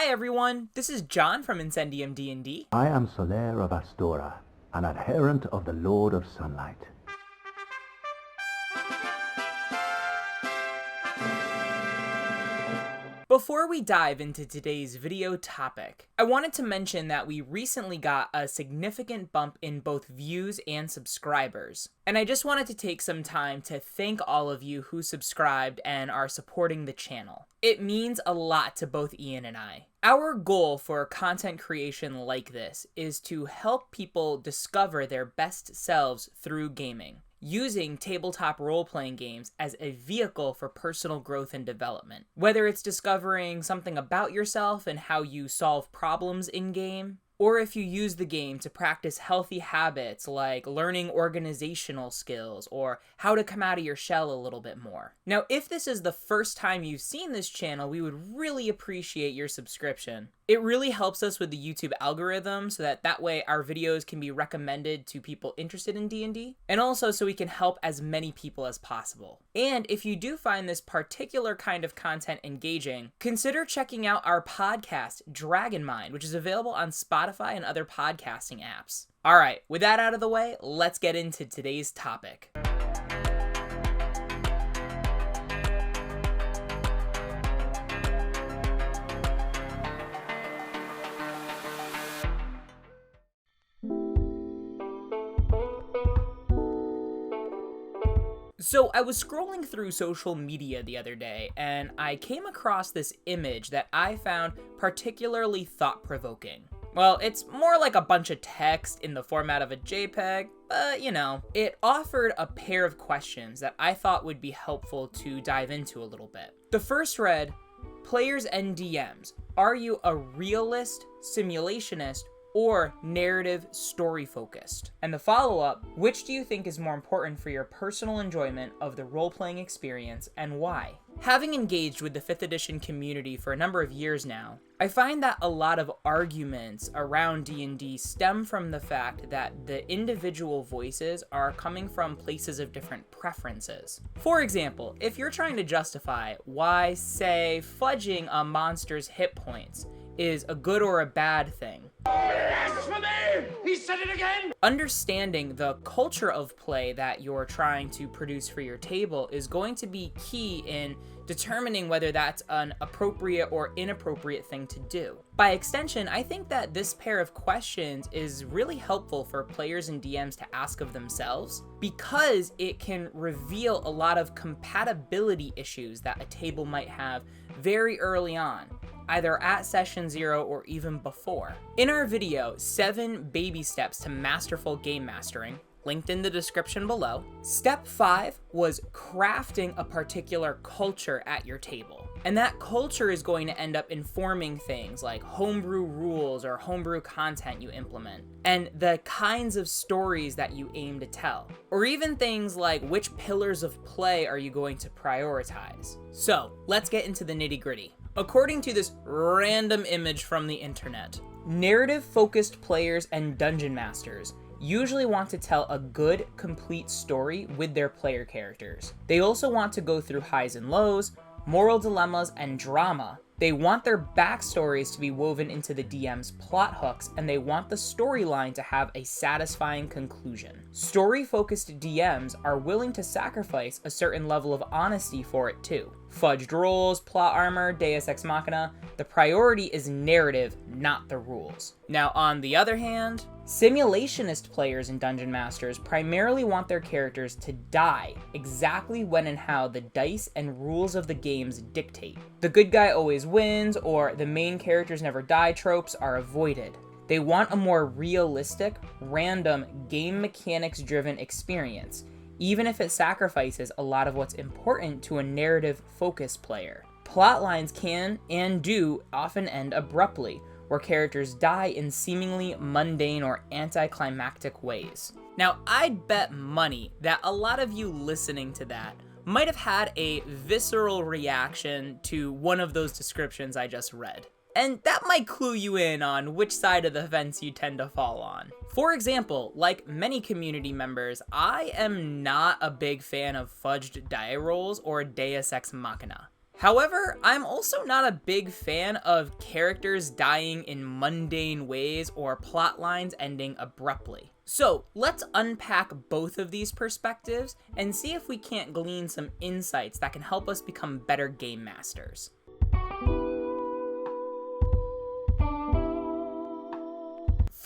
Hi everyone, this is John from Incendium D&D. I am Soler of Astora, an adherent of the Lord of Sunlight. Before we dive into today's video topic, I wanted to mention that we recently got a significant bump in both views and subscribers. And I just wanted to take some time to thank all of you who subscribed and are supporting the channel. It means a lot to both Ian and I. Our goal for content creation like this is to help people discover their best selves through gaming, using tabletop role-playing games as a vehicle for personal growth and development. Whether it's discovering something about yourself and how you solve problems in-game, or if you use the game to practice healthy habits like learning organizational skills or how to come out of your shell a little bit more. Now, if this is the first time you've seen this channel, we would really appreciate your subscription. It really helps us with the YouTube algorithm so that way our videos can be recommended to people interested in D&D, and also so we can help as many people as possible. And if you do find this particular kind of content engaging, consider checking out our podcast, Dragon Mind, which is available on Spotify and other podcasting apps. All right, with that out of the way, let's get into today's topic. So I was scrolling through social media the other day, and I came across this image that I found particularly thought-provoking. Well, it's more like a bunch of text in the format of a JPEG, but you know. It offered a pair of questions that I thought would be helpful to dive into a little bit. The first read, "Players and DMs, are you a realist, simulationist, or narrative story focused?" And the follow-up, which do you think is more important for your personal enjoyment of the role-playing experience and why? Having engaged with the 5th edition community for a number of years now, I find that a lot of arguments around D&D stem from the fact that the individual voices are coming from places of different preferences. For example, if you're trying to justify why, say, fudging a monster's hit points is a good or a bad thing, he said it again! Understanding the culture of play that you're trying to produce for your table is going to be key in determining whether that's an appropriate or inappropriate thing to do. By extension, I think that this pair of questions is really helpful for players and DMs to ask of themselves, because it can reveal a lot of compatibility issues that a table might have very early on, either at session 0 or even before. In our video, 7 baby steps to masterful game mastering, linked in the description below, step 5 was crafting a particular culture at your table. And that culture is going to end up informing things like homebrew rules or homebrew content you implement, and the kinds of stories that you aim to tell, or even things like which pillars of play are you going to prioritize. So let's get into the nitty-gritty. According to this random image from the internet, narrative-focused players and dungeon masters usually want to tell a good, complete story with their player characters. They also want to go through highs and lows, moral dilemmas, and drama. They want their backstories to be woven into the DM's plot hooks, and they want the storyline to have a satisfying conclusion. Story-focused DMs are willing to sacrifice a certain level of honesty for it too. Fudged rolls, plot armor, deus ex machina, the priority is narrative, not the rules. Now, on the other hand, simulationist players and dungeon masters primarily want their characters to die exactly when and how the dice and rules of the games dictate. The good guy always wins, or the main characters never die tropes are avoided. They want a more realistic, random, game mechanics driven experience, even if it sacrifices a lot of what's important to a narrative-focused player. Plotlines can and do often end abruptly, where characters die in seemingly mundane or anticlimactic ways. Now, I'd bet money that a lot of you listening to that might have had a visceral reaction to one of those descriptions I just read. And that might clue you in on which side of the fence you tend to fall on. For example, like many community members, I am not a big fan of fudged die rolls or deus ex machina. However, I'm also not a big fan of characters dying in mundane ways or plot lines ending abruptly. So let's unpack both of these perspectives and see if we can't glean some insights that can help us become better game masters.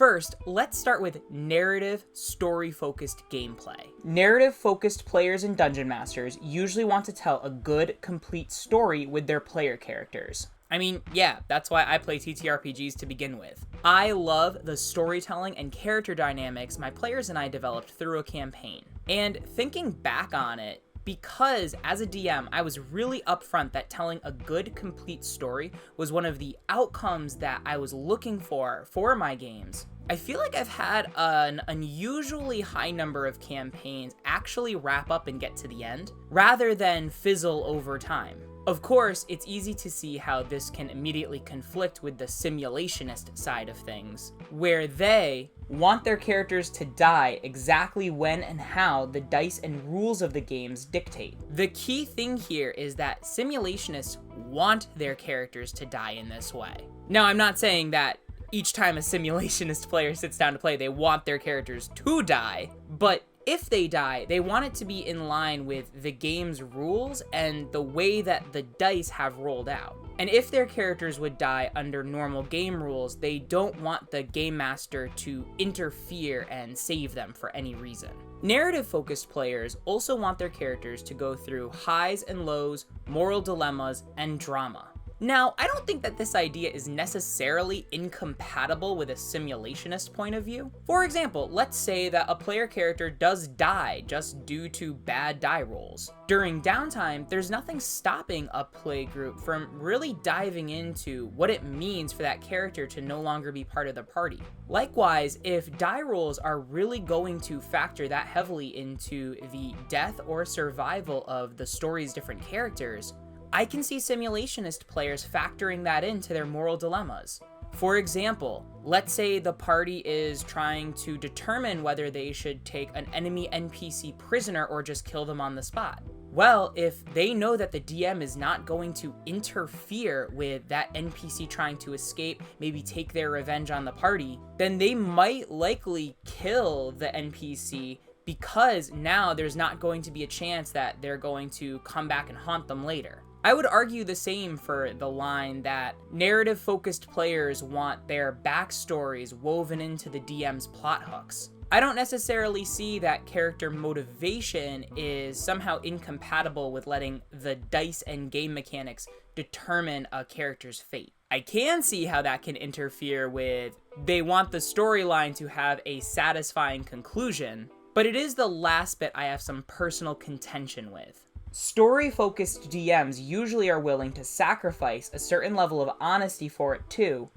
First, let's start with narrative, story-focused gameplay. Narrative-focused players and dungeon masters usually want to tell a good, complete story with their player characters. I mean, yeah, that's why I play TTRPGs to begin with. I love the storytelling and character dynamics my players and I developed through a campaign. And thinking back on it, because as a DM, I was really upfront that telling a good, complete story was one of the outcomes that I was looking for my games, I feel like I've had an unusually high number of campaigns actually wrap up and get to the end, rather than fizzle over time. Of course, it's easy to see how this can immediately conflict with the simulationist side of things, where they want their characters to die exactly when and how the dice and rules of the games dictate. The key thing here is that simulationists want their characters to die in this way. Now, I'm not saying that each time a simulationist player sits down to play, they want their characters to die, but if they die, they want it to be in line with the game's rules and the way that the dice have rolled out. And if their characters would die under normal game rules, they don't want the game master to interfere and save them for any reason. Narrative-focused players also want their characters to go through highs and lows, moral dilemmas, and drama. Now, I don't think that this idea is necessarily incompatible with a simulationist point of view. For example, let's say that a player character does die just due to bad die rolls. During downtime, there's nothing stopping a play group from really diving into what it means for that character to no longer be part of the party. Likewise, if die rolls are really going to factor that heavily into the death or survival of the story's different characters, I can see simulationist players factoring that into their moral dilemmas. For example, let's say the party is trying to determine whether they should take an enemy NPC prisoner or just kill them on the spot. Well, if they know that the DM is not going to interfere with that NPC trying to escape, maybe take their revenge on the party, then they might likely kill the NPC because now there's not going to be a chance that they're going to come back and haunt them later. I would argue the same for the line that narrative-focused players want their backstories woven into the DM's plot hooks. I don't necessarily see that character motivation is somehow incompatible with letting the dice and game mechanics determine a character's fate. I can see how that can interfere with they want the storyline to have a satisfying conclusion, but it is the last bit I have some personal contention with. Story-focused DMs usually are willing to sacrifice a certain level of honesty for it too.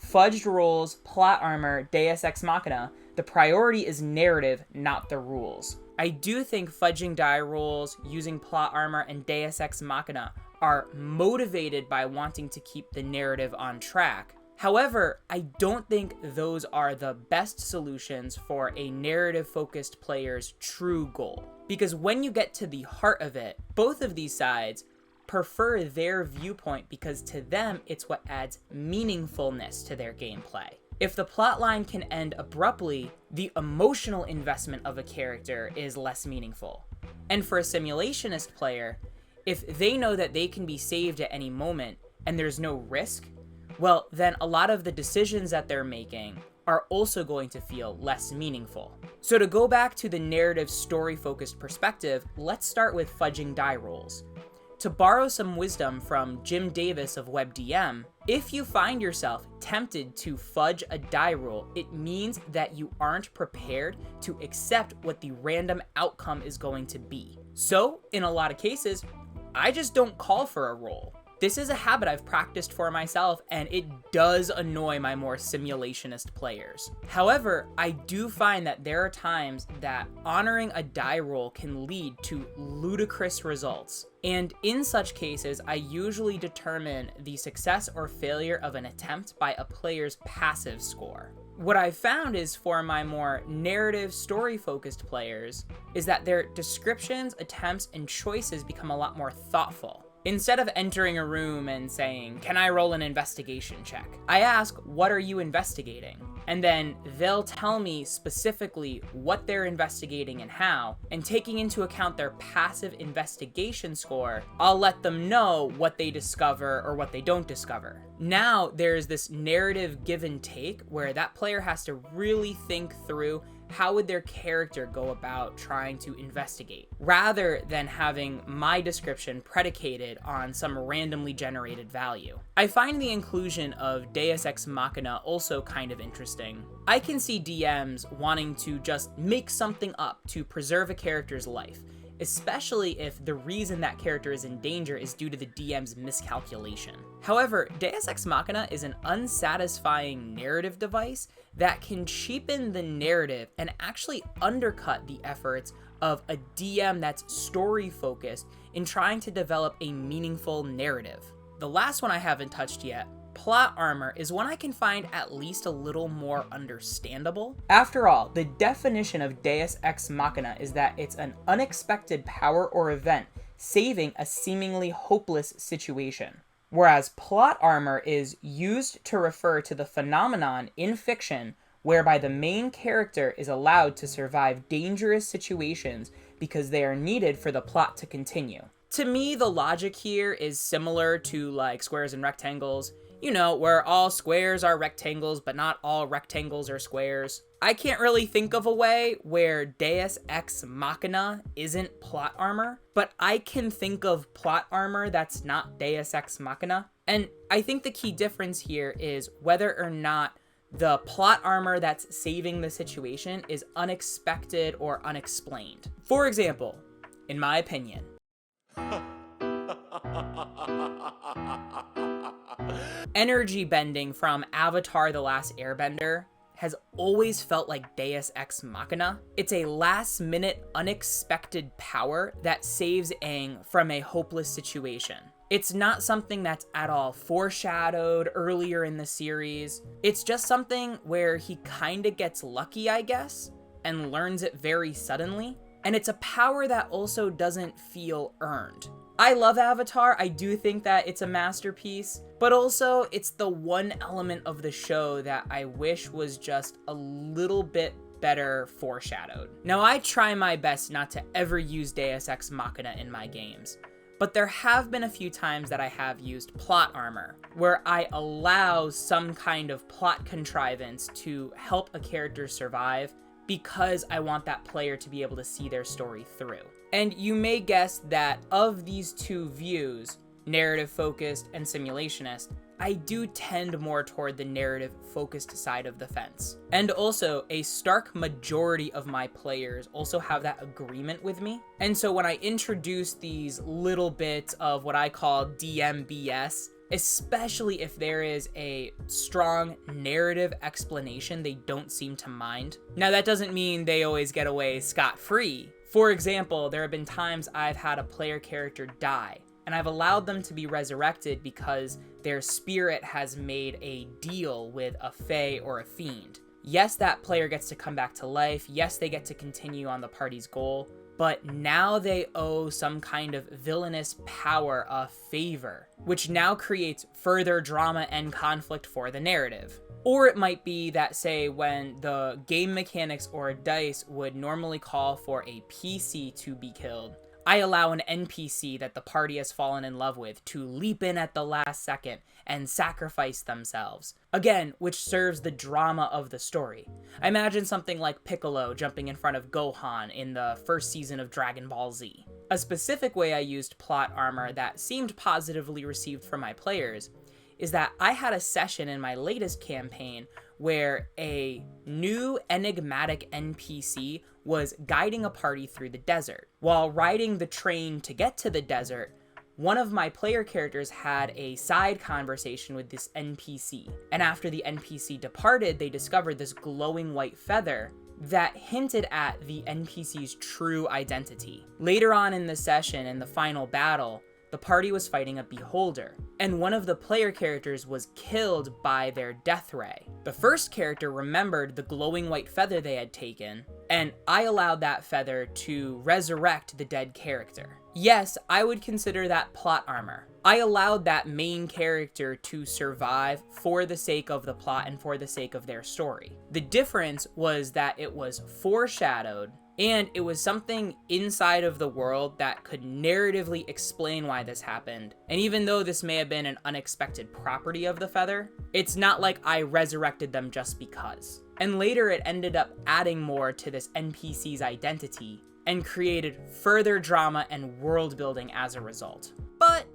Fudged rolls, plot armor, deus ex machina, the priority is narrative, not the rules. I do think fudging die rolls, using plot armor, and deus ex machina are motivated by wanting to keep the narrative on track. However, I don't think those are the best solutions for a narrative-focused player's true goal. Because when you get to the heart of it, both of these sides prefer their viewpoint because to them, it's what adds meaningfulness to their gameplay. If the plotline can end abruptly, the emotional investment of a character is less meaningful. And for a simulationist player, if they know that they can be saved at any moment and there's no risk, well, then a lot of the decisions that they're making are also going to feel less meaningful. So to go back to the narrative story-focused perspective, let's start with fudging die rolls. To borrow some wisdom from Jim Davis of WebDM, if you find yourself tempted to fudge a die roll, it means that you aren't prepared to accept what the random outcome is going to be. So, in a lot of cases, I just don't call for a roll. This is a habit I've practiced for myself, and it does annoy my more simulationist players. However, I do find that there are times that honoring a die roll can lead to ludicrous results. And in such cases, I usually determine the success or failure of an attempt by a player's passive score. What I've found is for my more narrative, story-focused players, is that their descriptions, attempts, and choices become a lot more thoughtful. Instead of entering a room and saying, "Can I roll an investigation check?" I ask, "What are you investigating?" And then they'll tell me specifically what they're investigating and how, and taking into account their passive investigation score, I'll let them know what they discover or what they don't discover. Now there's this narrative give and take where that player has to really think through how would their character go about trying to investigate, rather than having my description predicated on some randomly generated value. I find the inclusion of Deus Ex Machina also kind of interesting. I can see DMs wanting to just make something up to preserve a character's life, especially if the reason that character is in danger is due to the DM's miscalculation. However, Deus Ex Machina is an unsatisfying narrative device that can cheapen the narrative and actually undercut the efforts of a DM that's story-focused in trying to develop a meaningful narrative. The last one I haven't touched yet, plot armor, is one I can find at least a little more understandable. After all, the definition of Deus Ex Machina is that it's an unexpected power or event saving a seemingly hopeless situation, whereas plot armor is used to refer to the phenomenon in fiction whereby the main character is allowed to survive dangerous situations because they are needed for the plot to continue. To me, the logic here is similar to like squares and rectangles. You know, where all squares are rectangles, but not all rectangles are squares. I can't really think of a way where Deus Ex Machina isn't plot armor, but I can think of plot armor that's not Deus Ex Machina. And I think the key difference here is whether or not the plot armor that's saving the situation is unexpected or unexplained. For example, in my opinion, energy bending from Avatar: The Last Airbender has always felt like Deus Ex Machina. It's a last-minute, unexpected power that saves Aang from a hopeless situation. It's not something that's at all foreshadowed earlier in the series. It's just something where he kinda gets lucky, I guess, and learns it very suddenly. And it's a power that also doesn't feel earned. I love Avatar, I do think that it's a masterpiece, but also it's the one element of the show that I wish was just a little bit better foreshadowed. Now, I try my best not to ever use Deus Ex Machina in my games, but there have been a few times that I have used plot armor, where I allow some kind of plot contrivance to help a character survive because I want that player to be able to see their story through. And you may guess that of these two views, narrative-focused and simulationist, I do tend more toward the narrative-focused side of the fence. And also, a stark majority of my players also have that agreement with me. And so when I introduce these little bits of what I call DMBS, especially if there is a strong narrative explanation, they don't seem to mind. Now, that doesn't mean they always get away scot-free. For example, there have been times I've had a player character die, and I've allowed them to be resurrected because their spirit has made a deal with a fae or a fiend. Yes, that player gets to come back to life. Yes, they get to continue on the party's goal, but now they owe some kind of villainous power a favor, which now creates further drama and conflict for the narrative. Or it might be that, say, when the game mechanics or dice would normally call for a PC to be killed, I allow an NPC that the party has fallen in love with to leap in at the last second and sacrifice themselves. Again, which serves the drama of the story. I imagine something like Piccolo jumping in front of Gohan in the first season of Dragon Ball Z. A specific way I used plot armor that seemed positively received from my players is that I had a session in my latest campaign where a new enigmatic NPC was guiding a party through the desert. While riding the train to get to the desert, one of my player characters had a side conversation with this NPC. And after the NPC departed, they discovered this glowing white feather that hinted at the NPC's true identity. Later on in the session, in the final battle, the party was fighting a beholder, and one of the player characters was killed by their death ray. The first character remembered the glowing white feather they had taken, and I allowed that feather to resurrect the dead character. Yes, I would consider that plot armor. I allowed that main character to survive for the sake of the plot and for the sake of their story. The difference was that it was foreshadowed, and it was something inside of the world that could narratively explain why this happened. And even though this may have been an unexpected property of the feather, it's not like I resurrected them just because. And later it ended up adding more to this NPC's identity and created further drama and world building as a result. But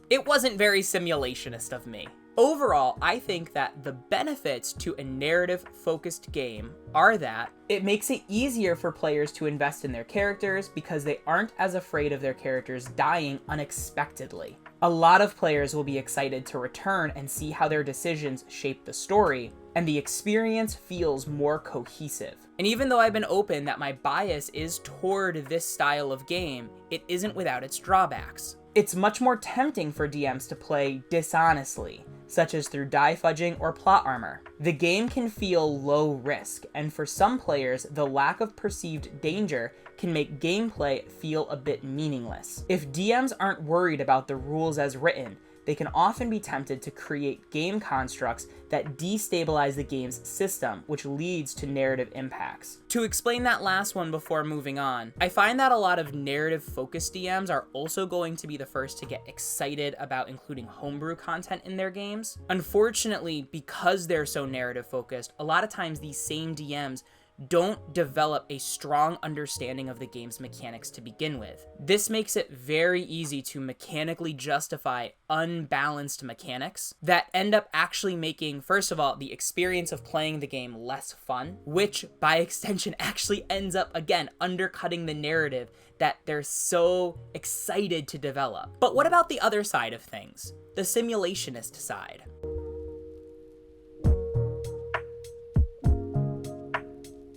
it wasn't very simulationist of me. Overall, I think that the benefits to a narrative-focused game are that it makes it easier for players to invest in their characters because they aren't as afraid of their characters dying unexpectedly. A lot of players will be excited to return and see how their decisions shape the story, and the experience feels more cohesive. And even though I've been open that my bias is toward this style of game, it isn't without its drawbacks. It's much more tempting for DMs to play dishonestly, such as through die fudging or plot armor. The game can feel low risk, and for some players, the lack of perceived danger can make gameplay feel a bit meaningless. If DMs aren't worried about the rules as written, they can often be tempted to create game constructs that destabilize the game's system, which leads to narrative impacts. To explain that last one before moving on, I find that a lot of narrative-focused DMs are also going to be the first to get excited about including homebrew content in their games. Unfortunately, because they're so narrative-focused, a lot of times these same DMs don't develop a strong understanding of the game's mechanics to begin with. This makes it very easy to mechanically justify unbalanced mechanics that end up actually making, first of all, the experience of playing the game less fun, which by extension actually ends up, again, undercutting the narrative that they're so excited to develop. But what about the other side of things? The simulationist side.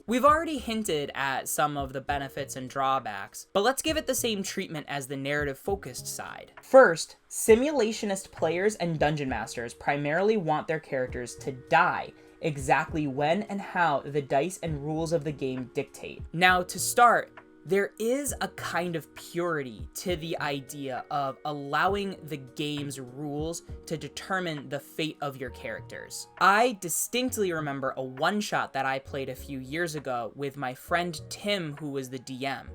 We've already hinted at some of the benefits and drawbacks, but let's give it the same treatment as the narrative-focused side. First, simulationist players and dungeon masters primarily want their characters to die exactly when and how the dice and rules of the game dictate. Now, to start, there is a kind of purity to the idea of allowing the game's rules to determine the fate of your characters. I distinctly remember a one-shot that I played a few years ago with my friend Tim, who was the DM,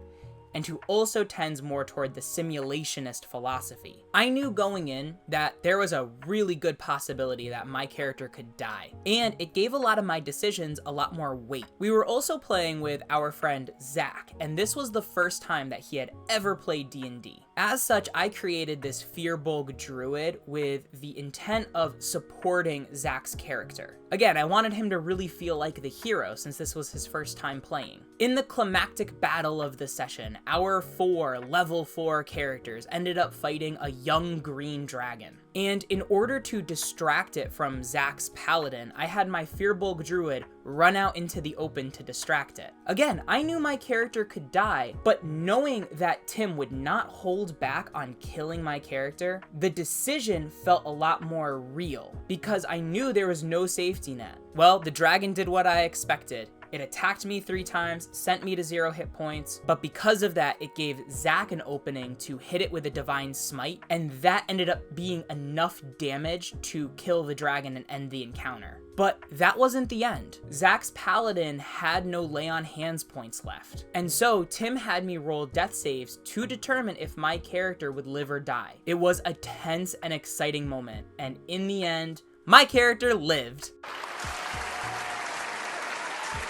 and who also tends more toward the simulationist philosophy. I knew going in that there was a really good possibility that my character could die, and it gave a lot of my decisions a lot more weight. We were also playing with our friend Zach, and this was the first time that he had ever played D&D. As such, I created this Fearbulg druid with the intent of supporting Zach's character. Again, I wanted him to really feel like the hero since this was his first time playing. In the climactic battle of the session, our 4 level 4 characters ended up fighting a young green dragon. And in order to distract it from Zach's paladin, I had my Fearbulg druid run out into the open to distract it. Again, I knew my character could die, but knowing that Tim would not hold back on killing my character, the decision felt a lot more real because I knew there was no safety net. Well, the dragon did what I expected. It attacked me 3 times, sent me to 0 hit points, but because of that, it gave Zach an opening to hit it with a Divine Smite, and that ended up being enough damage to kill the dragon and end the encounter. But that wasn't the end. Zach's paladin had no lay on hands points left, and so Tim had me roll death saves to determine if my character would live or die. It was a tense and exciting moment, and in the end, my character lived.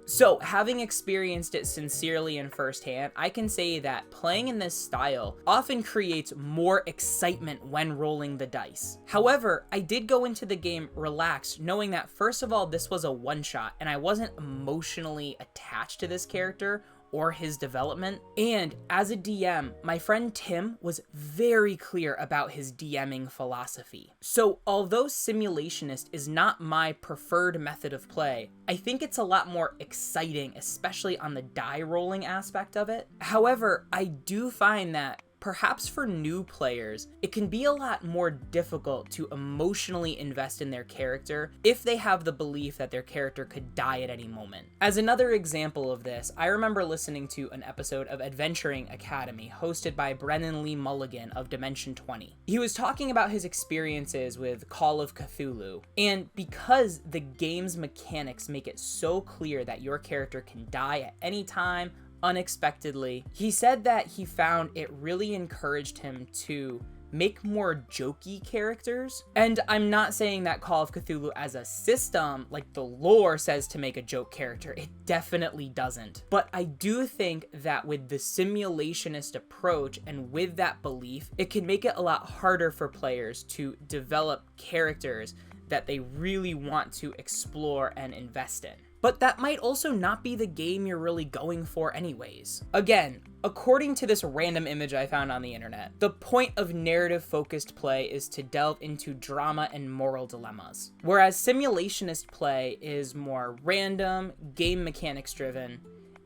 So, having experienced it sincerely and firsthand, I can say that playing in this style often creates more excitement when rolling the dice. However, I did go into the game relaxed, knowing that first of all, this was a one-shot, and I wasn't emotionally attached to this character or his development. And as a DM, my friend Tim was very clear about his DMing philosophy. So although Simulationist is not my preferred method of play, I think it's a lot more exciting, especially on the die rolling aspect of it. However, I do find that perhaps for new players, it can be a lot more difficult to emotionally invest in their character if they have the belief that their character could die at any moment. As another example of this, I remember listening to an episode of Adventuring Academy hosted by Brennan Lee Mulligan of Dimension 20. He was talking about his experiences with Call of Cthulhu, and because the game's mechanics make it so clear that your character can die at any time, unexpectedly, he said that he found it really encouraged him to make more jokey characters. And I'm not saying that Call of Cthulhu as a system, like the lore says to make a joke character, it definitely doesn't. But I do think that with the simulationist approach and with that belief, it can make it a lot harder for players to develop characters that they really want to explore and invest in. But that might also not be the game you're really going for anyways. Again, according to this random image I found on the internet, the point of narrative-focused play is to delve into drama and moral dilemmas, whereas simulationist play is more random, game mechanics driven,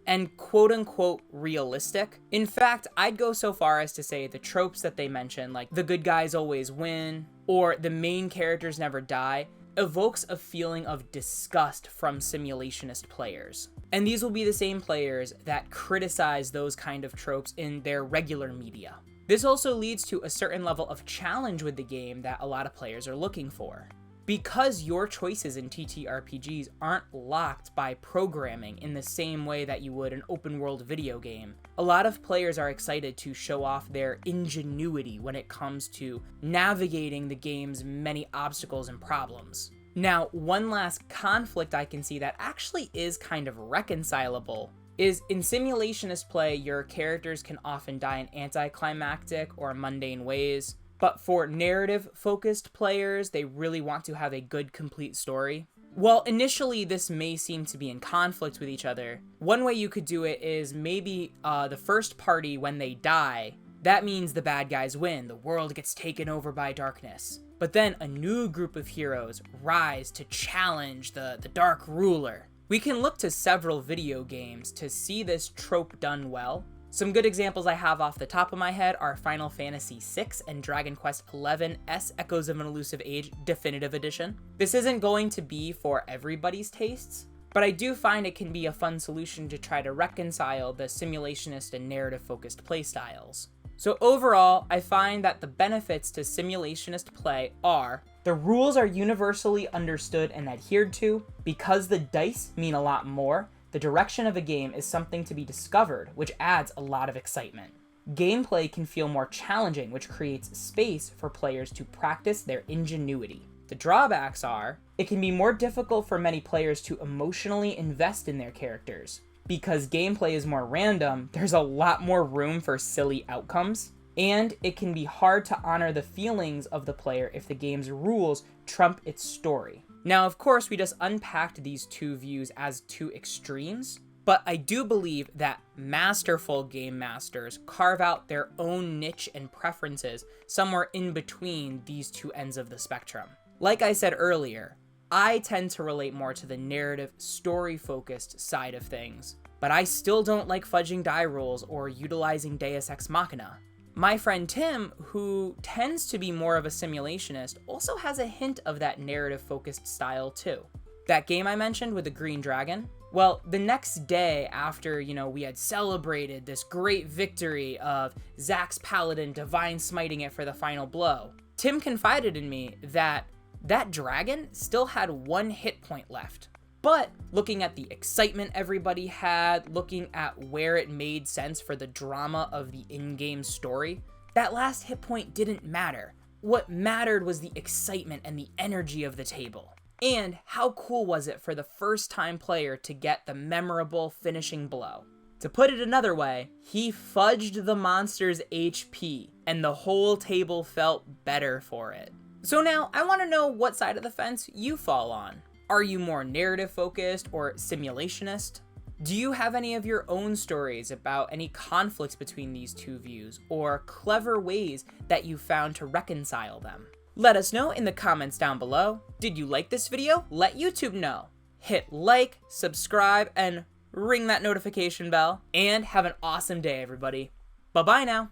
and quote-unquote realistic. In fact, I'd go so far as to say the tropes that they mention, like the good guys always win, or the main characters never die, evokes a feeling of disgust from simulationist players. And these will be the same players that criticize those kind of tropes in their regular media. This also leads to a certain level of challenge with the game that a lot of players are looking for. Because your choices in TTRPGs aren't locked by programming in the same way that you would an open world video game, a lot of players are excited to show off their ingenuity when it comes to navigating the game's many obstacles and problems. Now, one last conflict I can see that actually is kind of reconcilable is in simulationist play, your characters can often die in anticlimactic or mundane ways. But for narrative-focused players, they really want to have a good, complete story. While initially this may seem to be in conflict with each other, one way you could do it is maybe the first party, when they die, that means the bad guys win, the world gets taken over by darkness. But then a new group of heroes rise to challenge the dark ruler. We can look to several video games to see this trope done well. Some good examples I have off the top of my head are Final Fantasy VI and Dragon Quest XI-S Echoes of an Elusive Age Definitive Edition. This isn't going to be for everybody's tastes, but I do find it can be a fun solution to try to reconcile the simulationist and narrative-focused playstyles. So overall, I find that the benefits to simulationist play are the rules are universally understood and adhered to because the dice mean a lot more. The direction of a game is something to be discovered, which adds a lot of excitement. Gameplay can feel more challenging, which creates space for players to practice their ingenuity. The drawbacks are, it can be more difficult for many players to emotionally invest in their characters. Because gameplay is more random, there's a lot more room for silly outcomes, and it can be hard to honor the feelings of the player if the game's rules trump its story. Now, of course, we just unpacked these two views as two extremes, but I do believe that masterful game masters carve out their own niche and preferences somewhere in between these two ends of the spectrum. Like I said earlier, I tend to relate more to the narrative, story-focused side of things, but I still don't like fudging die rolls or utilizing Deus Ex Machina. My friend Tim, who tends to be more of a simulationist, also has a hint of that narrative-focused style too. That game I mentioned with the green dragon? Well, the next day after, we had celebrated this great victory of Zack's Paladin divine smiting it for the final blow, Tim confided in me that dragon still had 1 hit point left. But looking at the excitement everybody had, looking at where it made sense for the drama of the in-game story, that last hit point didn't matter. What mattered was the excitement and the energy of the table. And how cool was it for the first-time player to get the memorable finishing blow? To put it another way, he fudged the monster's HP, and the whole table felt better for it. So now, I want to know what side of the fence you fall on. Are you more narrative-focused or simulationist? Do you have any of your own stories about any conflicts between these two views, or clever ways that you found to reconcile them? Let us know in the comments down below. Did you like this video? Let YouTube know. Hit like, subscribe, and ring that notification bell. And have an awesome day, everybody. Bye-bye now.